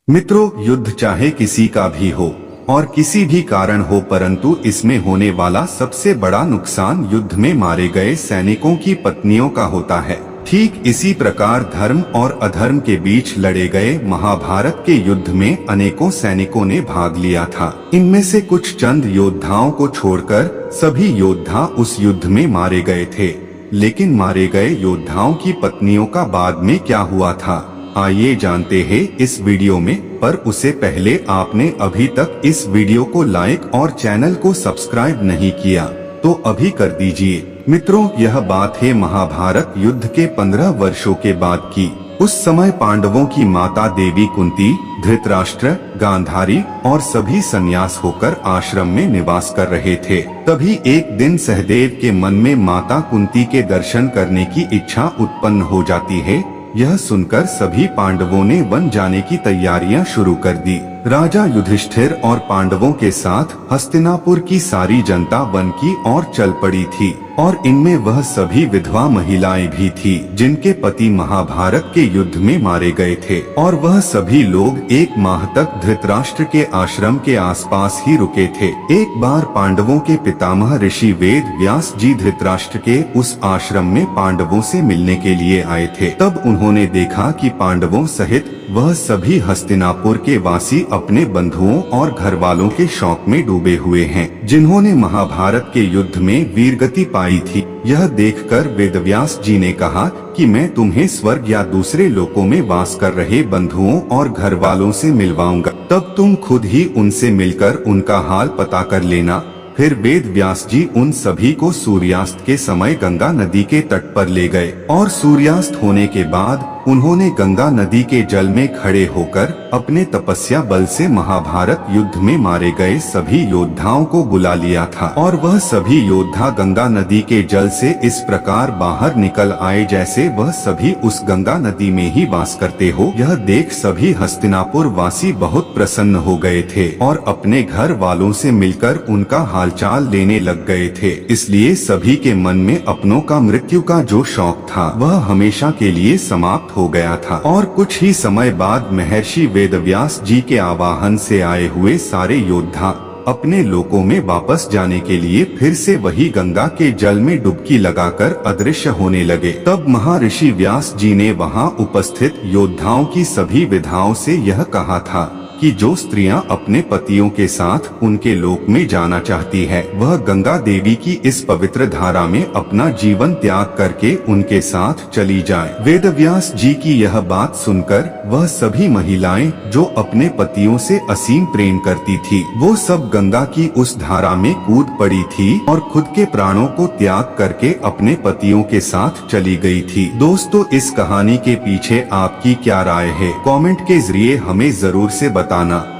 मित्रों, युद्ध चाहे किसी का भी हो और किसी भी कारण हो, परंतु इसमें होने वाला सबसे बड़ा नुकसान युद्ध में मारे गए सैनिकों की पत्नियों का होता है। ठीक इसी प्रकार धर्म और अधर्म के बीच लड़े गए महाभारत के युद्ध में अनेकों सैनिकों ने भाग लिया था। इनमें से कुछ चंद योद्धाओं को छोड़कर सभी योद्धा उस युद्ध में मारे गए थे। लेकिन मारे गए योद्धाओं की पत्नियों का बाद में क्या हुआ था, आइए जानते हैं इस वीडियो में। पर उससे पहले आपने अभी तक इस वीडियो को लाइक और चैनल को सब्सक्राइब नहीं किया तो अभी कर दीजिए। मित्रों, यह बात है महाभारत युद्ध के 15 वर्षों के बाद की। उस समय पांडवों की माता देवी कुंती, धृतराष्ट्र, गांधारी और सभी संन्यास होकर आश्रम में निवास कर रहे थे। तभी एक दिन सहदेव के मन में माता कुंती के दर्शन करने की इच्छा उत्पन्न हो जाती है। यह सुनकर सभी पांडवों ने वन जाने की तैयारियां शुरू कर दी। राजा युधिष्ठिर और पांडवों के साथ हस्तिनापुर की सारी जनता वन की ओर चल पड़ी थी और इनमें वह सभी विधवा महिलाएं भी थी जिनके पति महाभारत के युद्ध में मारे गए थे। और वह सभी लोग एक माह तक धृतराष्ट्र के आश्रम के आसपास ही रुके थे। एक बार पांडवों के पितामह ऋषि वेद व्यास जी धृतराष्ट्र के उस आश्रम में पांडवों से मिलने के लिए आए थे। तब उन्होंने देखा कि पांडवों सहित वह सभी हस्तिनापुर के वासी अपने बंधुओं और घर वालों के शौक में डूबे हुए हैं, जिन्होंने महाभारत के युद्ध में वीरगति पाई थी। यह देखकर वेदव्यास जी ने कहा कि मैं तुम्हें स्वर्ग या दूसरे लोकों में वास कर रहे बंधुओं और घर वालों से मिलवाऊंगा, तब तुम खुद ही उनसे मिलकर उनका हाल पता कर लेना। फिर वेद व्यास जी उन सभी को सूर्यास्त के समय गंगा नदी के तट पर ले गए और सूर्यास्त होने के बाद उन्होंने गंगा नदी के जल में खड़े होकर अपने तपस्या बल से महाभारत युद्ध में मारे गए सभी योद्धाओं को बुला लिया था। और वह सभी योद्धा गंगा नदी के जल से इस प्रकार बाहर निकल आए जैसे वह सभी उस गंगा नदी में ही वास करते हो। यह देख सभी हस्तिनापुर वासी बहुत प्रसन्न हो गए थे और अपने घर वालों से मिलकर उनका हालचाल लेने लग गए थे। इसलिए सभी के मन में अपनों का मृत्यु का जो शौक था वह हमेशा के लिए समाप्त हो गया था। और कुछ ही समय बाद महर्षि वेदव्यास जी के आवाहन से आए हुए सारे योद्धा अपने लोकों में वापस जाने के लिए फिर से वही गंगा के जल में डुबकी लगाकर अदृश्य होने लगे। तब महर्षि व्यास जी ने वहां उपस्थित योद्धाओं की सभी विधाओं से यह कहा था कि जो स्त्रियां अपने पतियों के साथ उनके लोक में जाना चाहती है वह गंगा देवी की इस पवित्र धारा में अपना जीवन त्याग करके उनके साथ चली जाए। वेदव्यास जी की यह बात सुनकर वह सभी महिलाएं जो अपने पतियों से असीम प्रेम करती थी वो सब गंगा की उस धारा में कूद पड़ी थी और खुद के प्राणों को त्याग करके अपने पतियों के साथ चली गई थी। दोस्तों, इस कहानी के पीछे आपकी क्या राय है, कमेंट के जरिए हमें जरूर से बताना।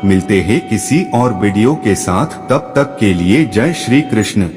मिलते हैं किसी और वीडियो के साथ, तब तक के लिए जय श्री कृष्ण।